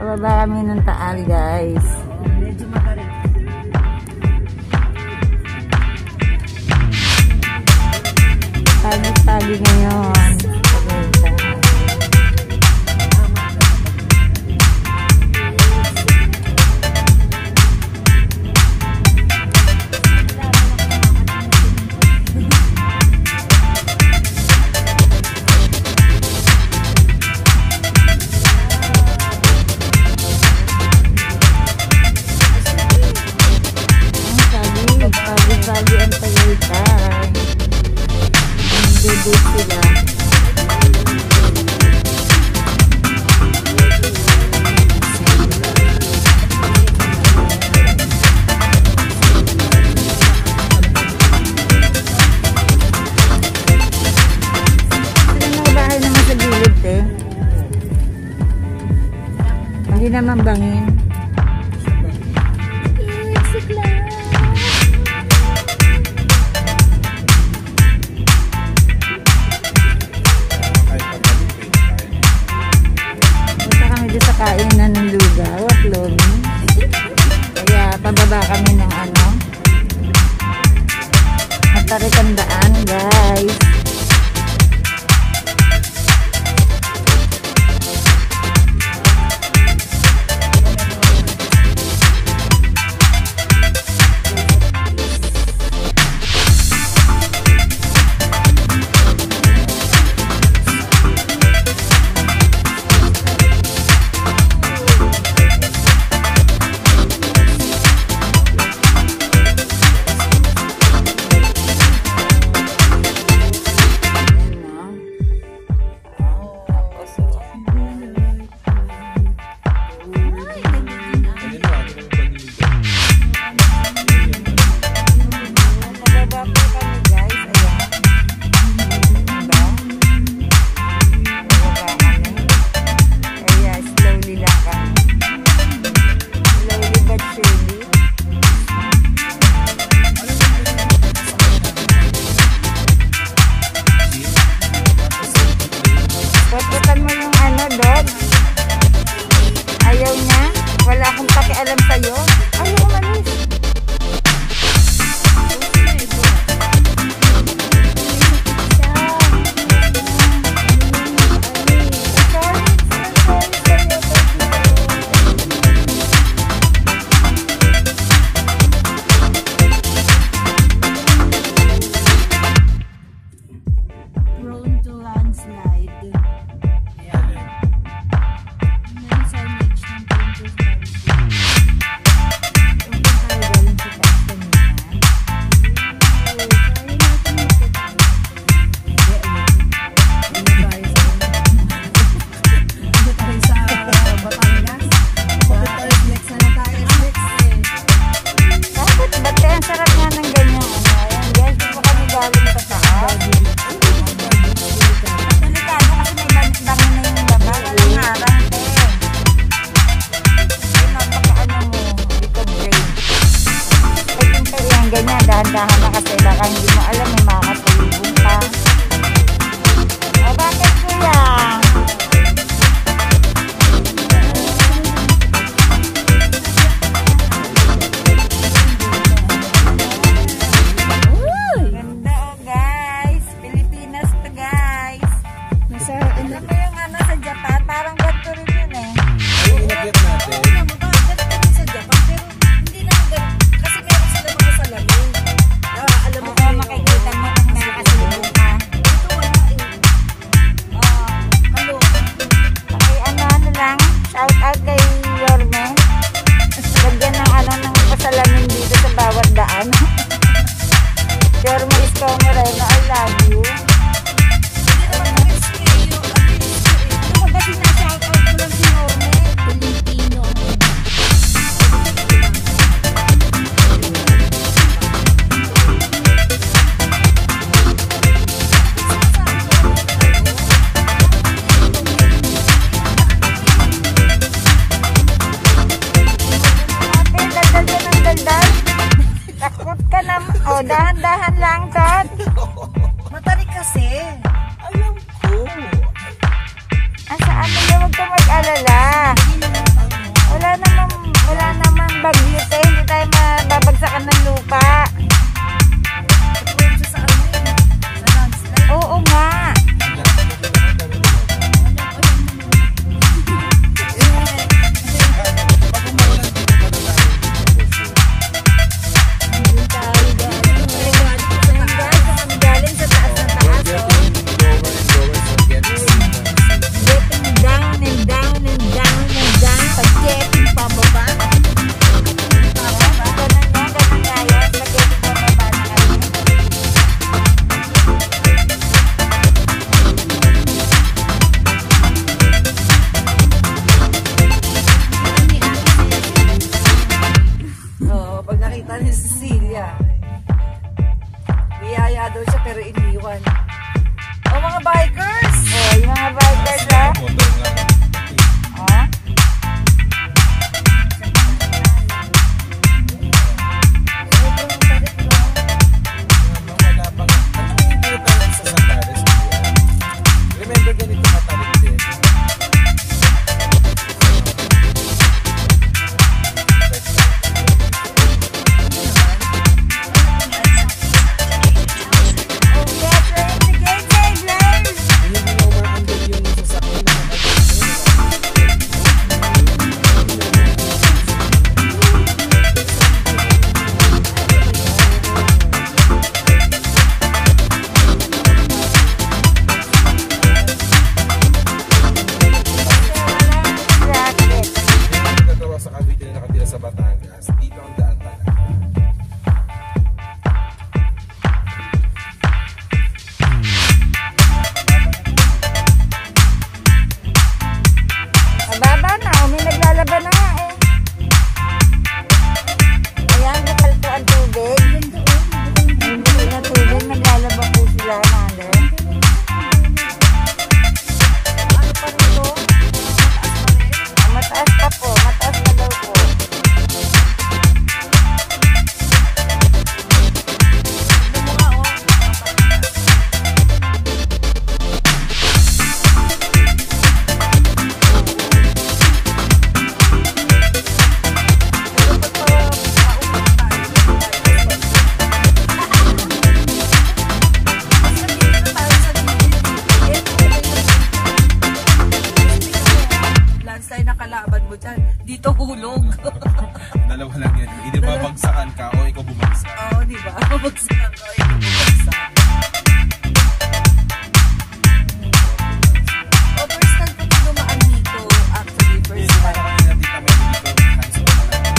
Pababa kami ng Taal, guys. Medyo matarik. Tagi-tagi ngayon. Pagi-pagi ang Tagaytay. Nandudod sila. Sila mga bahay naman sa gilid, eh. Hindi naman bangin. Kainan ng lugaw at lomi. Kaya pababa kami ng Matarikandaan, guys. Pagkatan mo yung dog. Ayaw niya. Wala akong pakialam sa'yo. Ayaw umalis. Prone to landslide. Ganyan, dahan-dahan na kasi baka hindi mo alam, may makakatulong ka. O, bakit kuya? Ganda guys. Pilipinas to guys. Nasa, Alam mo yung sa Japan, parang ganito rin yun eh. Inagit natin. sa Japan, pero hindi na ganun. Kasi meron sila mga salamin. Alam mo Oo, makikita mo kung nakakasulong ka. ito wala eh. Ano? Ay, ano lang, shout out kay Yorme. Lagyan ng ng pasalamin dito sa bawat daan. Yorme Isko Moreno, I love you. Ano ba sinashout out ko lang si Norme? Pilipino. Takot ka naman. O, dahan-dahan lang, Tot. daw siya pero iniwan. Oh, mga bikers! Oh, yung mga bikers ah. Motor nga. Ah? Wala pang... Ano yung hindi tayo sa Satares? Remember ganito matalit din. Oh, yes, we're in the game, guys. Hindi mo maandun yung sasakyan na Racket. nagagawa sa Cavite na nakatira sa Batangas. Dito ang daan talaga. Mababa na, may naglalaban na nga eh. Ayan, nakalto ang tubig. Hindi na tubig, naglalaba po sila, mother. Ano pa rito? Mataas pa po, mataas pa daw po. Tignan mo nga, oh. Landslide na kalaban mo dyan. Dito hulog. Dalawa lang yan. Hindi babagsakan ka o ikaw bumagsak. Oo, di ba? Mabagsakan ko. Mabagsak. Oh, first time ko din dumaan dito. Actually, first Para time. kanina dito kami dito. Hands on na lang.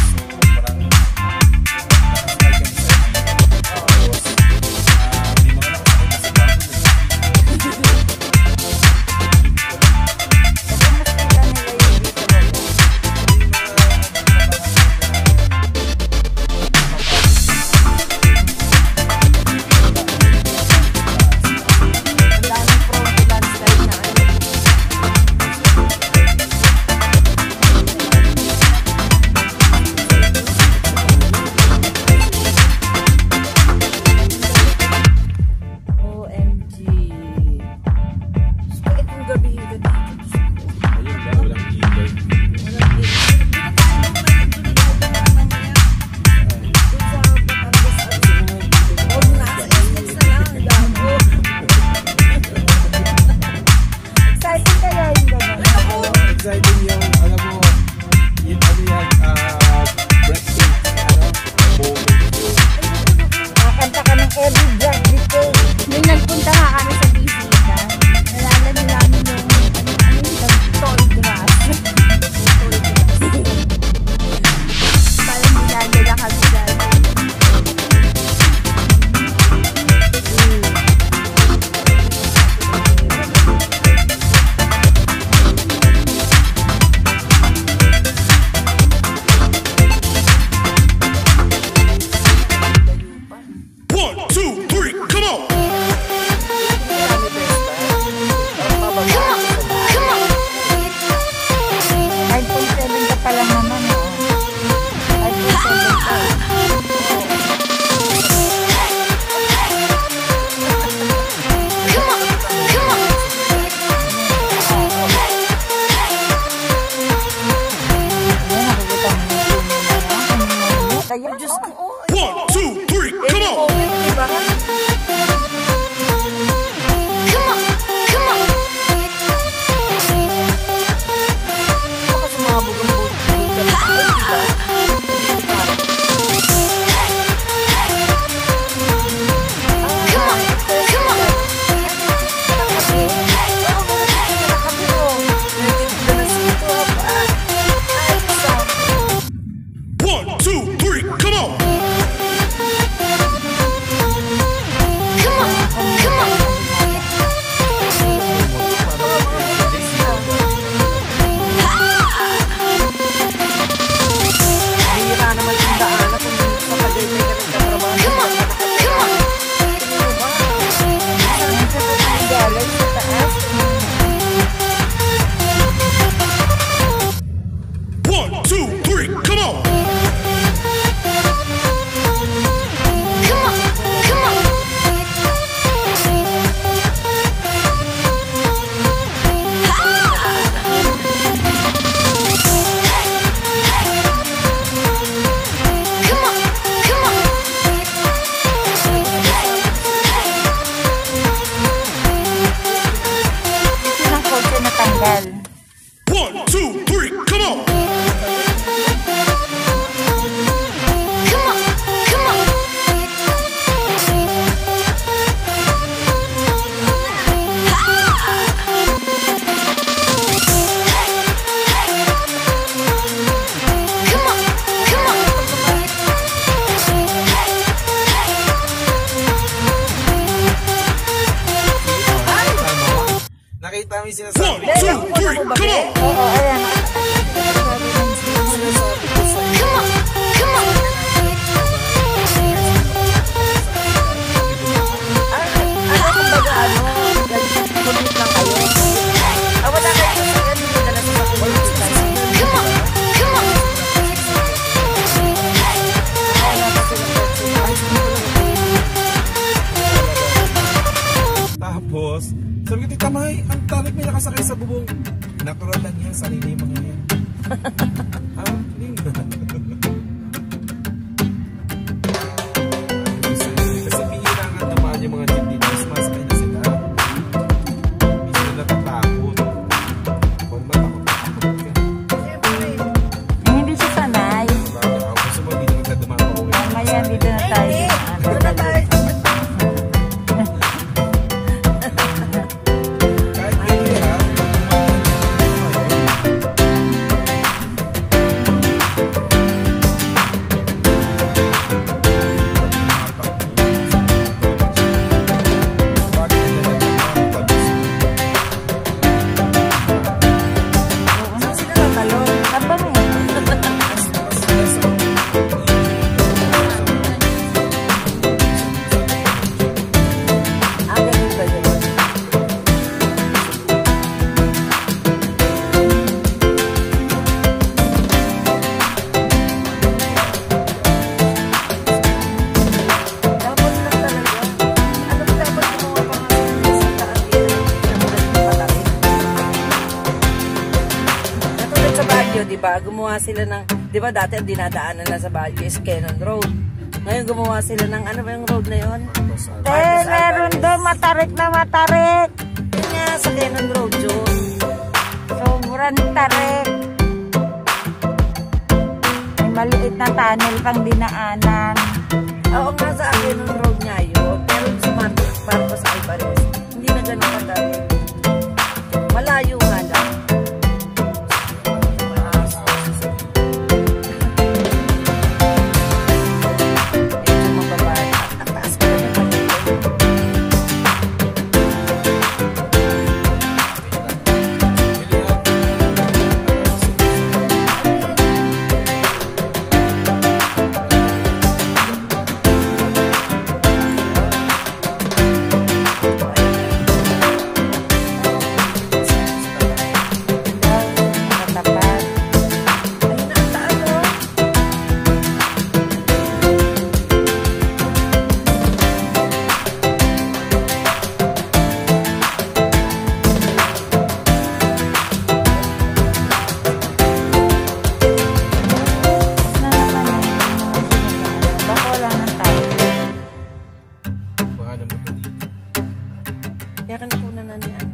So, parang nakasakay kami sa jeep. Tapos, may mga nakasakay na sa bago na jeep. Kasi mas kita nila yung dito wala. Ang daming prone to landslide na ano. OMG. Gusto ko itong gabi dito. Ayun lang, walang ilaw. Walang gate. Doon tayo bumalik. Doon tayo bumalik mamaya. Doon sa Batangas. Huwag na. Sa Essex na lang. Gago. Exciting kaya yung gano'n. Exciting yung, alam mo, yung ano yan, breathtaking, moment yun. Nakakanta ka ng every drop dito. Nung nagpunta nga kami sa bisita, nalala namin yung tall grass. Parang dinadala kami dyan. One, two, three, come on! Come on! 5.7 ka pa lang naman. Oh. 5.7 ka. Come on! Come on! Ayan, nakikita mo yung puno. Kaya, Diyos ko. Oh, One, two, three, come on! moment, di ba? Come on! Come on! Baka sumabog ang boat. Di ba? Come on! Come on! One, two, three, come on! Come on! Come on! Bihira naman yung daan. makasakay sa bubong. Natural lang yan, sarili yung mga yan. Kasi bihira nga naman yung mga jeep dito, mas masakay na sila. Hindi sila natatakot. Kung matakot ka. Siyempre. Hindi siya sanay. Gusto mo dito na dumapauwi. Mamaya dito na tayo. Doon na tayo. Kahit hindi ha. Saan sila natalong? Kapag Ganun ba yun? Dapat lang talaga. Ano ba dapat gumawa pa nga sa Tarantino? Katulad sa Baguio, di ba? Gumawa sila ng, di ba dati ang dinadaanan na sa Baguio is Cannon Road. Ngayon gumawa sila ng, ano ba yung road na yun? meron doon matarik na matarik. Yun nga, sa Cannon Road yun. Sobrang tarik. May maliit na tunnel pang dinaanan. Oo nga, sa Cannon Road nga yun. Pero sa Marcos Alvarez, hindi na ganun katarik. Malayo nga lang. Medyo mababa. Ang taas ko na Matapat. Ayun na ang taas, oh. Na naman baka wala ng tayo. Baka naman ito dito. Kaya ka nakunan na ni ano.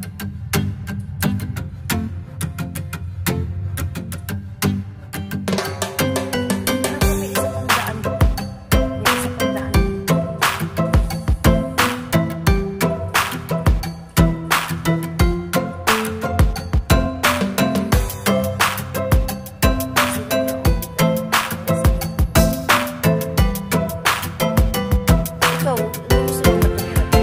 Ano, may isa pang daan. May isa pang daan. Ikaw, gusto mo ba tumira?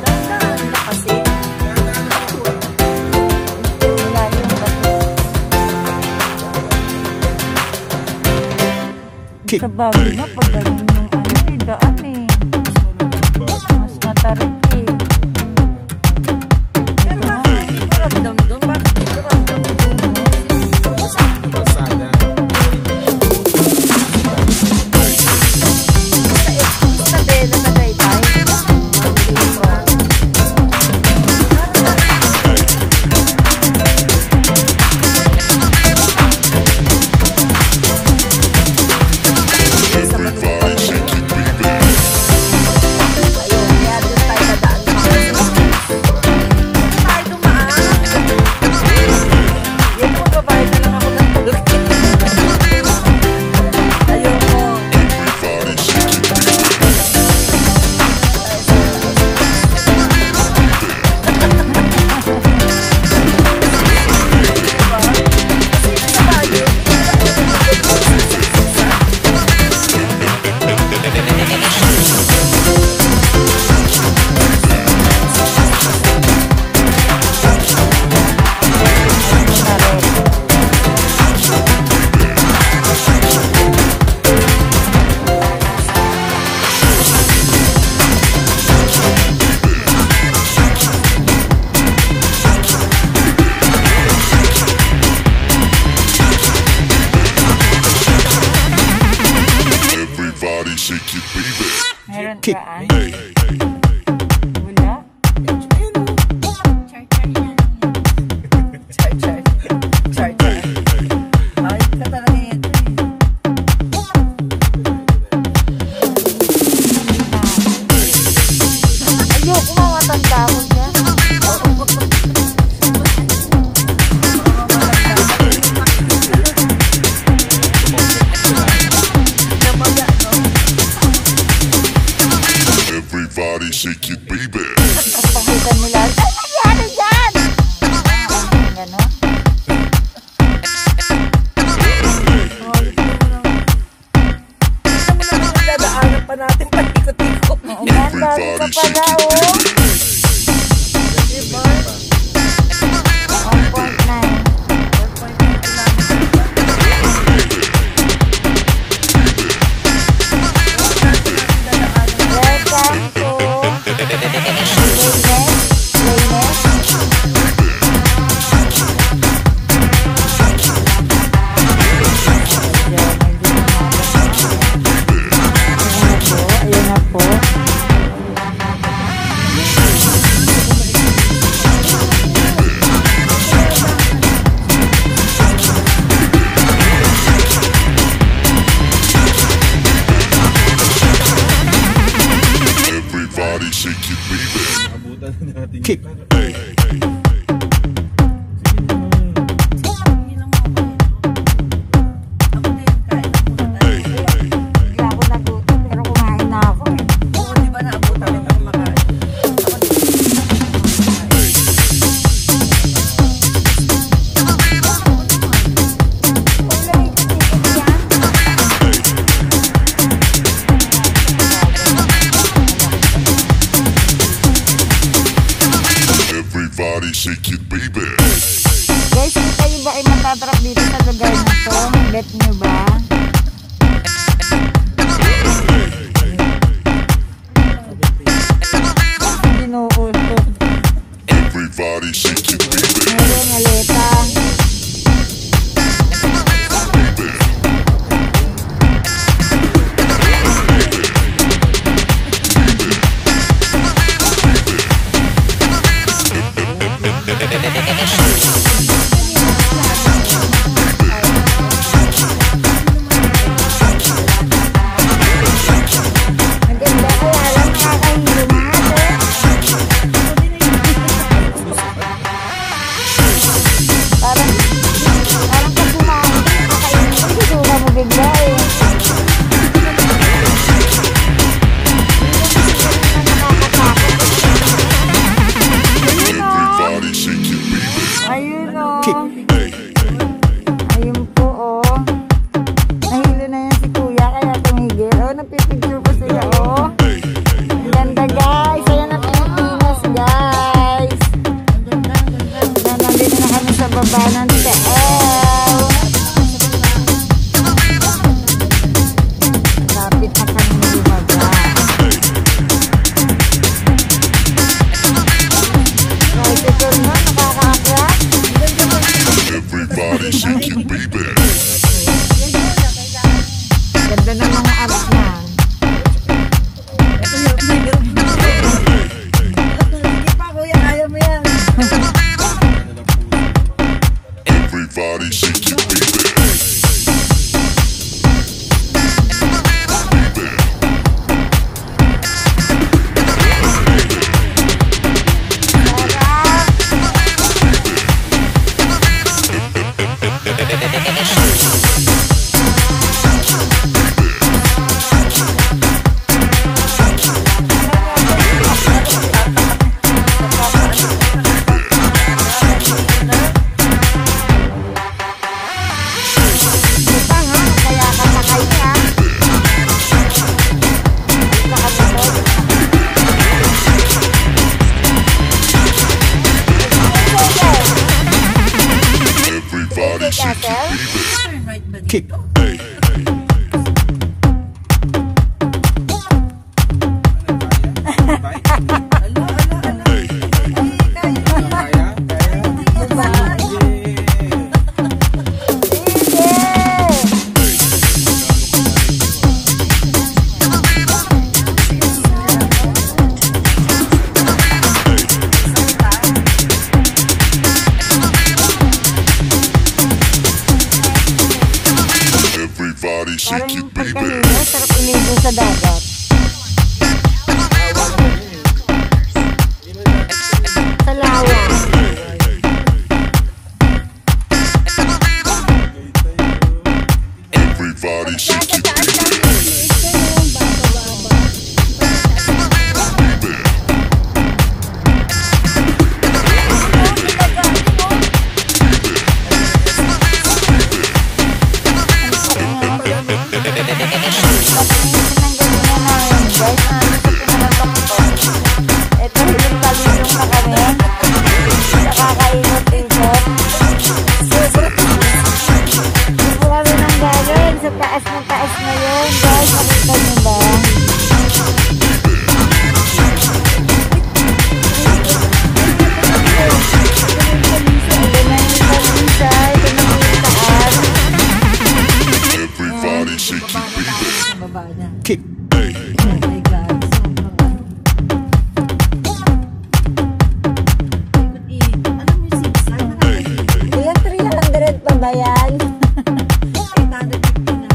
Dahan-dahan na kasi. Wala yung bato. Sa bagay na pag ganyan yung ano, daan eh. Mas matarik eh. Pero bakit hindi ko ramdam doon? Bakit hindi ko ramdam doon? Pasada. Sa Bella na Taytay. Every vibe. Saan? Wala? Char. Ay, ka talaga ito eh. Ayoko mamatanda ko dyan. Everybody shake it, baby. Pakita nila. Ay, nangyari dyan! Ganon. Dadaanan pa natin patikot-tikot. Oo nga, ang dami ka pala, oh. 1.9. Welcome to Ayun na po. Everybody shake it, baby. Abutan na natin. Kick. Bigla ako nagutom pero kumain na ako eh. Oo, di ba naabutan kita kumakain? Everybody shake it, baby. Guys, hindi kayo ba ay matatrap dito sa lugar na to? Bet nyo ba? Binuusok. Everybody shake it, baby. Meron ngaleta. Maganda kaya lang nakakahilo mga Parang pag kumain, kakainin mo, susuka mo bigla eh. Everybody shake it, baby. Ayun o. Ayun po o. Nahilo na yan si kuya kaya tumigil. O, napipicture po sila o. Ang ganda guys. Ayan ang Pilipinas guys. Nandito na kami sa baba ng TL. Lapit na kami lumaba. Tricycle mo, nakakaaklat. Everybody shake it, baby. Ganda ng mga apps na. Sige pa, kuya, kaya mo yan. Everybody shake it, baby. Ito nga, kaya ka sakay niya. Nakabutod. Everybody shake it, baby. Turn right ba dito? Kick. Ala. Ay, kaya mo yan. Kaya? Sige! shake it, baby. pagkahilo, sarap inigo sa dagat. Sa lawa. Everybody shake it, baby. Ito, hilong-talilong na kami. Nakakainot-inot. Hindi po kami nang galing. Sa taas na taas na yun. Guys, nakita niyo ba? Ito na yung balisa. Ito na yung taas. Everybody shake it, baby. Sa baba niya. Kick. Hey, Oh my God. Ano mo yung zigzag? hey, hey. Kuya, 300 pa ba yan? 850 na.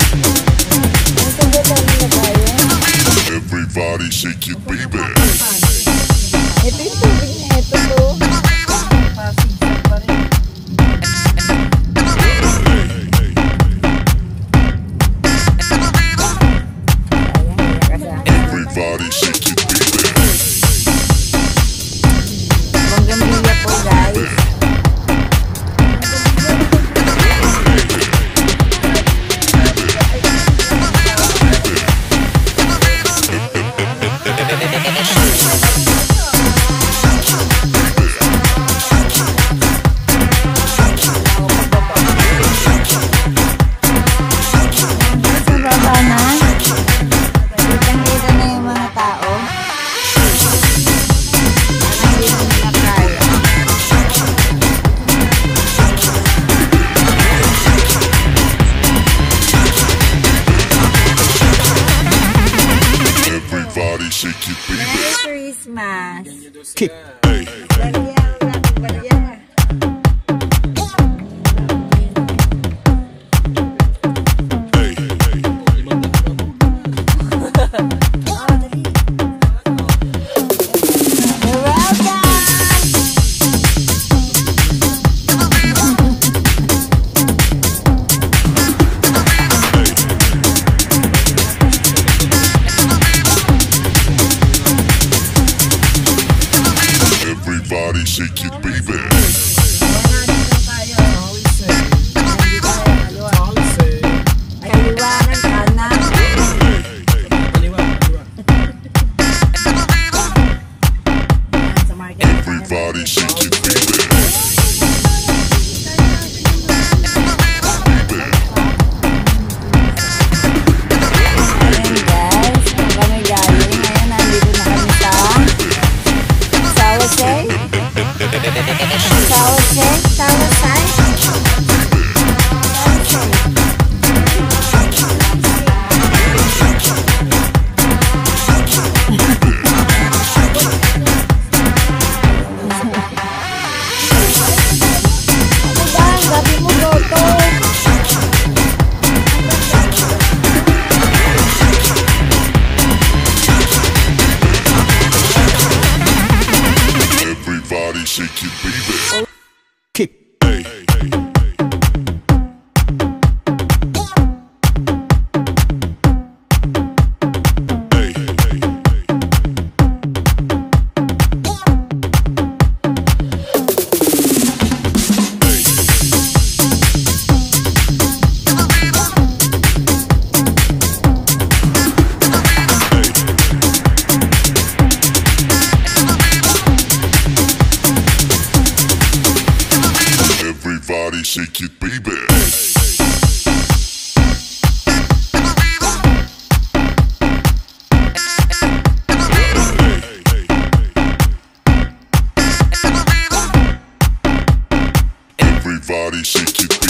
Ito ba tayo na tayo? Everybody shake it, baby. Ito yung tubig na ito to. Pa-zigzag pa rin. Everybody shake it, baby. Bonggamilya po, guys. Sa baba na. Kitang-kita na yung mga tao. Parang hindi na nila kaya. Everybody shake it, baby. Merry Christmas! Kick. Hey, Barya, barya. hey, hey. Oh, dali. You're welcome! Everybody shake it, baby. Kaliwanag ka na. Everybody shake it, baby. Ayun guys, kung kami galing, ngayon nandito na kami sa Sawasay. Sawasay? Sawasay? Ano ba? Gabi mo loto. Everybody shake it, baby. Kick. Hey, hey, hey. Hey, hey, hey. Everybody shake it, baby. Everybody shake it, baby.